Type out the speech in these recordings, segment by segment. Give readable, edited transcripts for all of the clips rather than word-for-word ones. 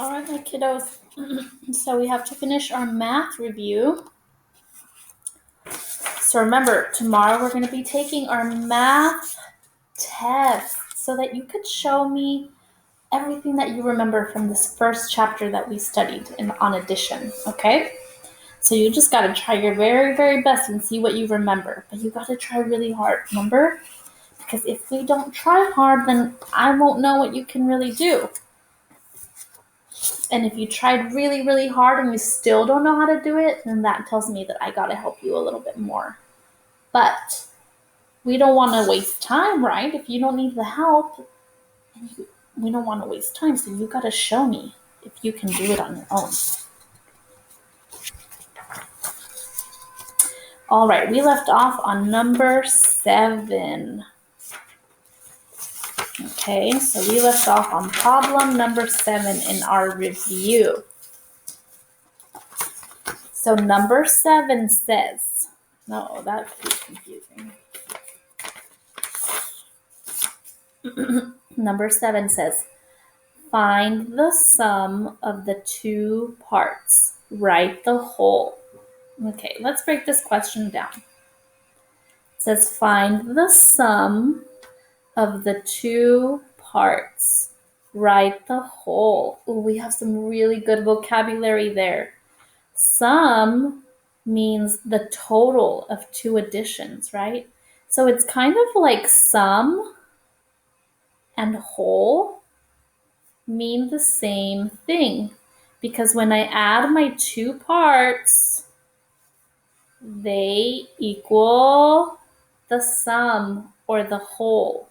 All right, my kiddos. So we have to finish our math review. So remember, tomorrow we're going to be taking our math test so that you could show me everything that you remember from this first chapter that we studied on addition, okay? So you just got to try your very, very best and see what you remember. But you got to try really hard, remember? Because if we don't try hard, then I won't know what you can really do. And if you tried really, really hard and you still don't know how to do it, then that tells me that I got to help you a little bit more. But we don't want to waste time, right? If you don't need the help, we don't want to waste time. So you got to show me if you can do it on your own. All right, we left off on number 7. Okay, so we left off on problem number 7 in our review. So number 7 says, no, that's too confusing. Number 7 says, find the sum of the two parts. Write the whole. Okay, let's break this question down. It says, find the sum of the two parts. Write the whole. Ooh, we have some really good vocabulary there. Sum means the total of two additions, right? So it's kind of like sum and whole mean the same thing, because when I add my two parts, they equal the sum or the whole.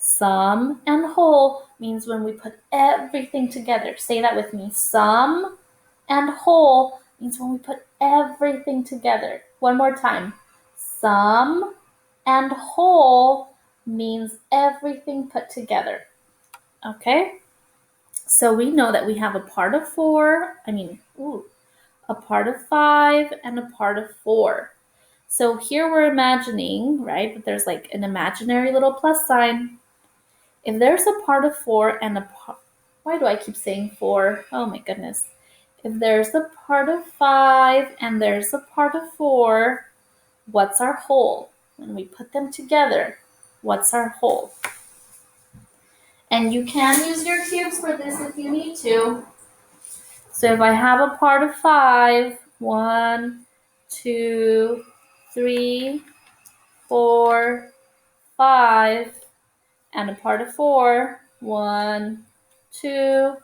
Sum and whole means when we put everything together. Say that with me. Sum and whole means when we put everything together. One more time. Sum and whole means everything put together. Okay? So we know that we have a part of 4, a part of 5, and a part of 4. So here we're imagining, right, that there's like an imaginary little plus sign. If there's a part of 4 and a part, why do I keep saying 4? Oh my goodness. If there's a part of 5 and there's a part of 4, what's our whole? When we put them together, what's our whole? And you can use your cubes for this if you need to. So if I have a part of 5, 1, 2, 3, 4, 5, and a part of 4, 1, 2,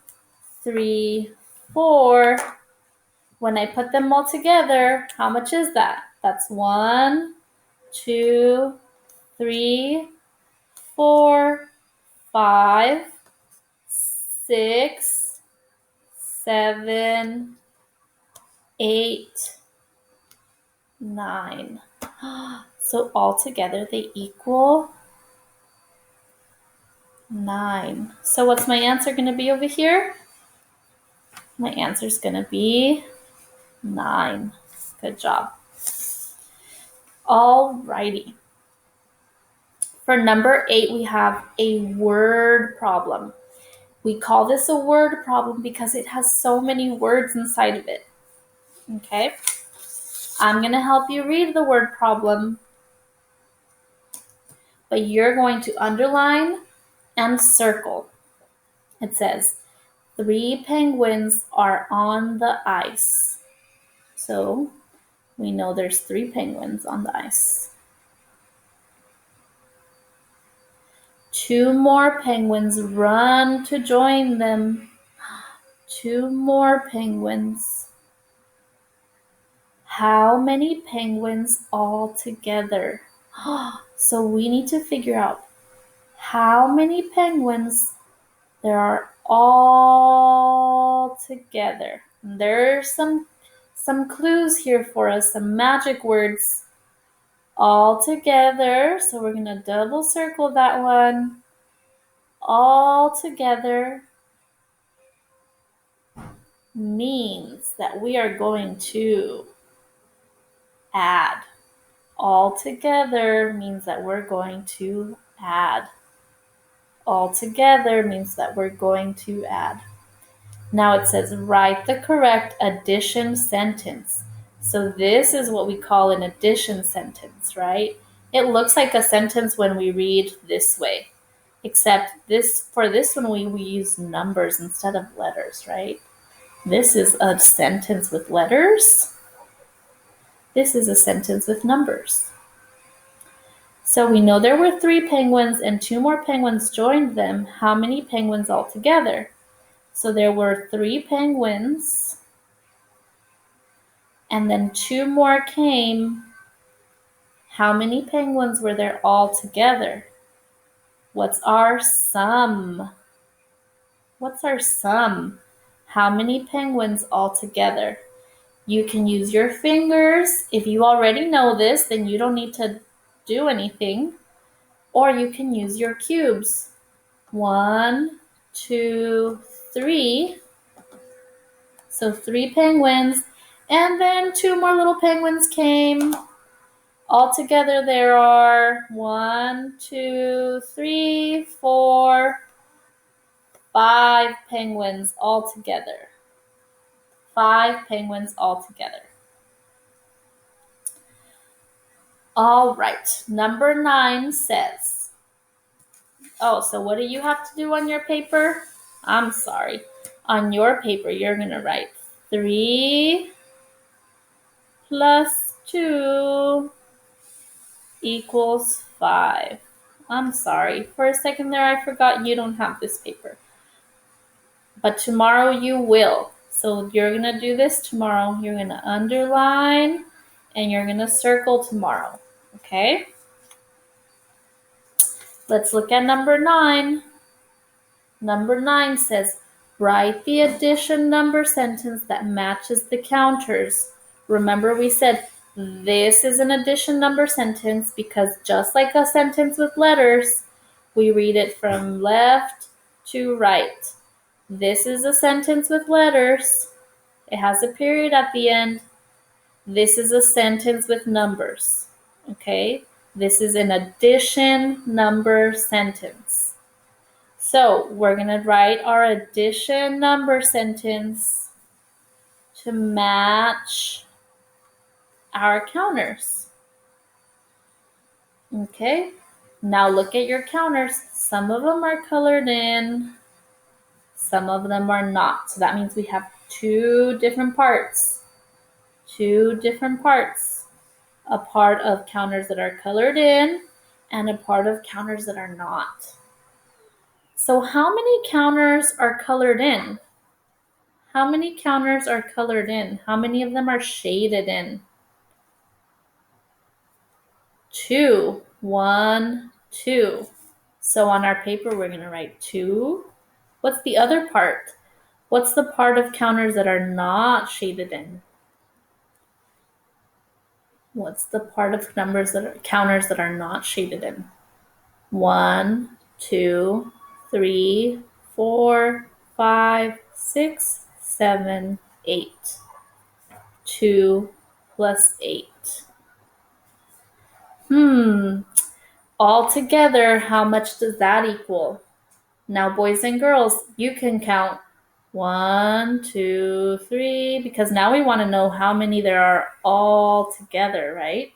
3, 4. When I put them all together, how much is that? That's 1, 2, 3, 4, 5, 6, 7, 8, 9. So all together they equal 9. So what's my answer going to be over here? My answer is going to be 9. Good job. Alrighty. For number 8, we have a word problem. We call this a word problem because it has so many words inside of it. Okay? I'm going to help you read the word problem, but you're going to underline and circle. It says, 3 penguins are on the ice. So we know there's 3 penguins on the ice. 2 more penguins run to join them. 2 more penguins. How many penguins altogether? So we need to figure out how many penguins there are all together. And there's some clues here for us, some magic words. All together, so we're going to double circle that one. All together means that we are going to add. All together means that we're going to add. All together means that we're going to add. Now it says write the correct addition sentence. So this is what we call an addition sentence, right? It looks like a sentence when we read this way, except for this one we use numbers instead of letters, right? This is a sentence with letters. This is a sentence with numbers. So we know there were 3 penguins and 2 more penguins joined them. How many penguins altogether? So there were 3 penguins and then 2 more came. How many penguins were there altogether? What's our sum? What's our sum? How many penguins altogether? You can use your fingers. If you already know this, then you don't need to do anything. Or you can use your cubes. 1, 2, 3. So 3 penguins. And then 2 more little penguins came. Altogether there are 1, 2, 3, 4, 5 penguins altogether. 5 penguins altogether. All right, number 9 says, so what do you have to do on your paper? I'm sorry. On your paper, you're going to write 3 plus 2 equals 5. I'm sorry. For a second there, I forgot you don't have this paper. But tomorrow you will. So you're going to do this tomorrow. You're going to underline and you're going to circle tomorrow. Okay? Let's look at number 9. Number 9 says, write the addition number sentence that matches the counters. Remember we said this is an addition number sentence because just like a sentence with letters, we read it from left to right. This is a sentence with letters. It has a period at the end. This is a sentence with numbers. Okay? This is an addition number sentence. So we're going to write our addition number sentence to match our counters. Okay? Now look at your counters. Some of them are colored in. Some of them are not. So that means we have 2 different parts. 2 different parts. A part of counters that are colored in and a part of counters that are not. So how many counters are colored in? How many counters are colored in? How many of them are shaded in? 2. 1, 2. So on our paper, we're going to write 2. What's the other part? What's the part of counters that are not shaded in? What's the part of counters that are not shaded in? 1, 2, 3, 4, 5, 6, 7, 8. 2 plus 8. Altogether, how much does that equal? Now, boys and girls, you can count 1, 2, 3, because now we want to know how many there are all together, right?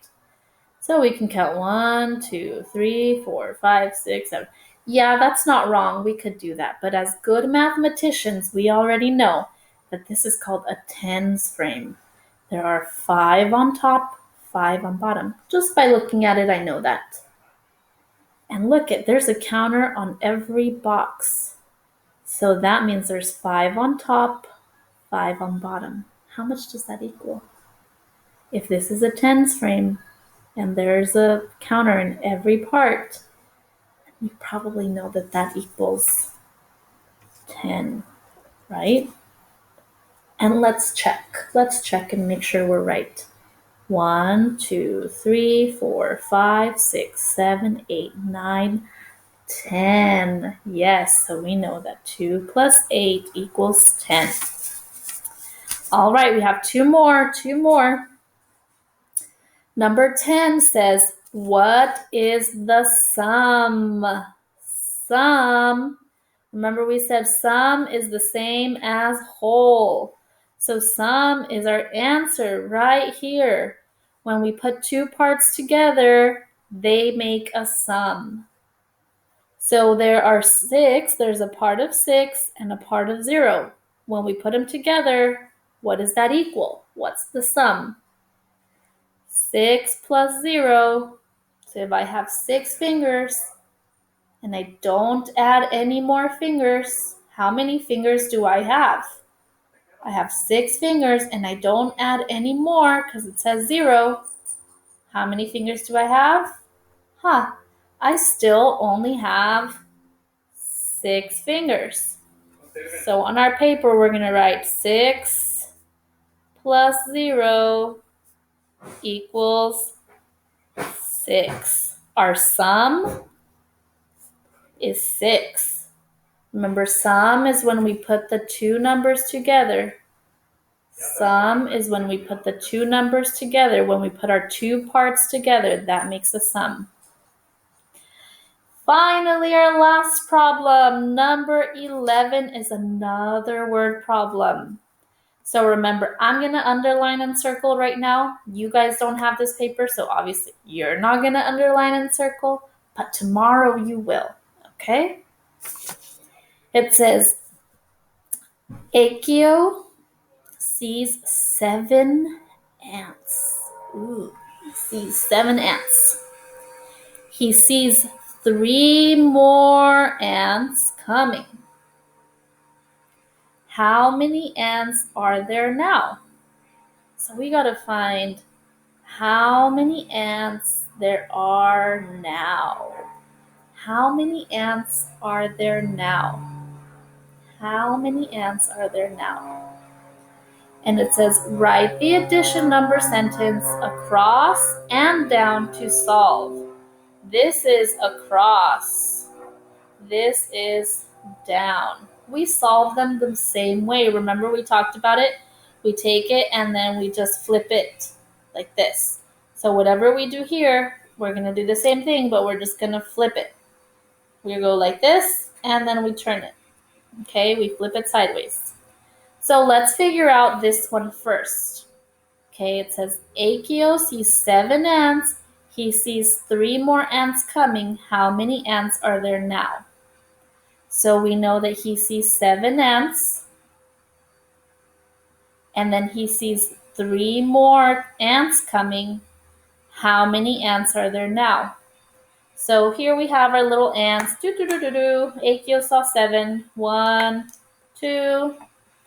So we can count 1, 2, 3, 4, 5, 6, 7. Yeah, that's not wrong. We could do that. But as good mathematicians, we already know that this is called a tens frame. There are 5 on top, 5 on bottom. Just by looking at it, I know that. And look, there's a counter on every box. So that means there's 5 on top, 5 on bottom. How much does that equal? If this is a tens frame and there's a counter in every part, you probably know that that equals 10, right? And let's check. Let's check and make sure we're right. 1, 2, 3, 4, 5, 6, 7, 8, 9, 10. Yes, so we know that 2 plus 8 equals 10. All right, we have 2 more. Number 10 says, what is the sum? Sum. Remember we said sum is the same as whole. So sum is our answer right here. When we put two parts together, they make a sum. So there are 6, there's a part of 6 and a part of 0. When we put them together, what does that equal? What's the sum? 6 plus 0. So if I have 6 fingers and I don't add any more fingers, how many fingers do I have? I have 6 fingers and I don't add any more because it says 0. How many fingers do I have? I still only have 6 fingers. So on our paper, we're going to write 6 plus 0 equals 6. Our sum is 6. Remember, sum is when we put the two numbers together. Sum is when we put the two numbers together. When we put our two parts together, that makes a sum. Finally, our last problem, number 11, is another word problem. So remember, I'm going to underline and circle right now. You guys don't have this paper, so obviously you're not going to underline and circle, but tomorrow you will, okay? It says, Akio sees 7 ants. Ooh, he sees 7 ants. He sees 3 more ants coming. How many ants are there now? So we got to find how many ants there are now. How many ants are there now? How many ants are there now? And it says, write the addition number sentence across and down to solve. This is across. This is down. We solve them the same way. Remember we talked about it? We take it and then we just flip it like this. So whatever we do here, we're going to do the same thing, but we're just going to flip it. We go like this and then we turn it. Okay, we flip it sideways. So let's figure out this one first. Okay, it says Akio sees 7 ants. He sees 3 more ants coming. How many ants are there now? So we know that he sees 7 ants. And then he sees 3 more ants coming. How many ants are there now? So here we have our little ants. Akio saw 7. 1, 2,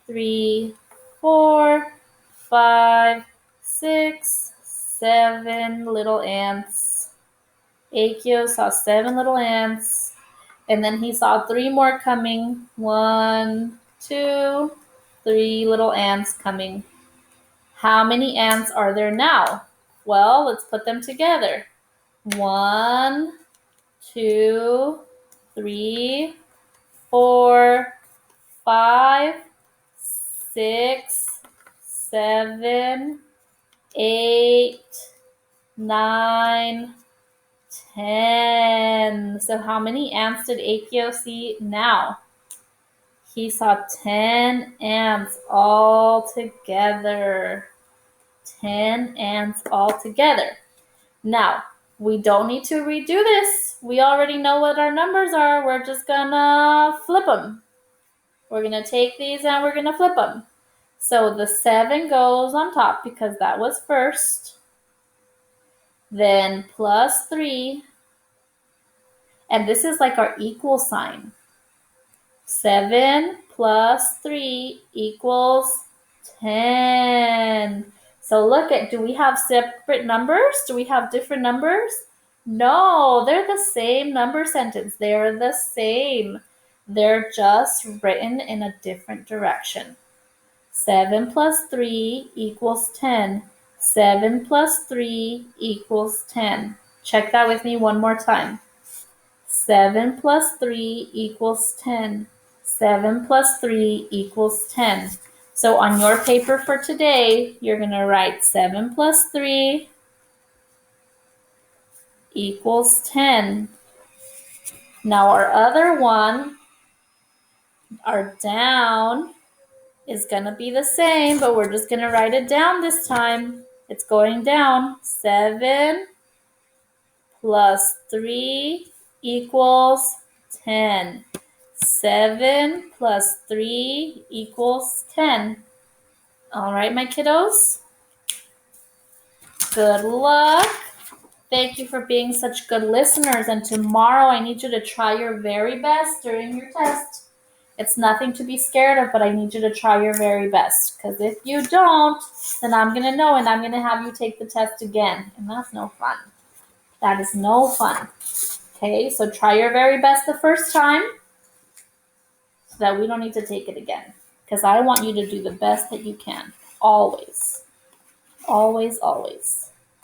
3, 4, 5, 6, 7 little ants. Akio saw 7 little ants. And then he saw 3 more coming. 1, 2, 3 little ants coming. How many ants are there now? Well, let's put them together. 1, 2, 3, 4, 5, 6, 7, 8, 9, 10. So how many ants did Akio see now? He saw 10 ants all together. 10 ants all together. Now, we don't need to redo this. We already know what our numbers are. We're just gonna flip them. We're gonna take these and we're gonna flip them. So the 7 goes on top because that was first. Then plus 3. And this is like our equal sign. 7 plus 3 equals 10. So look at, do we have separate numbers? Do we have different numbers? No, they're the same number sentence. They're the same. They're just written in a different direction. 7 plus 3 equals 10. 7 plus 3 equals 10. Check that with me one more time. 7 plus 3 equals 10. 7 plus 3 equals 10. So on your paper for today, you're going to write 7 plus 3 equals 10. Now our other one Our down is going to be the same, but we're just going to write it down this time. It's going down. 7 plus 3 equals 10. 7 plus 3 equals 10. All right, my kiddos. Good luck. Thank you for being such good listeners. And tomorrow I need you to try your very best during your test. It's nothing to be scared of, but I need you to try your very best. Because if you don't, then I'm going to know and I'm going to have you take the test again. And that's no fun. That is no fun. Okay, so try your very best the first time so that we don't need to take it again. Because I want you to do the best that you can. Always. Always, always.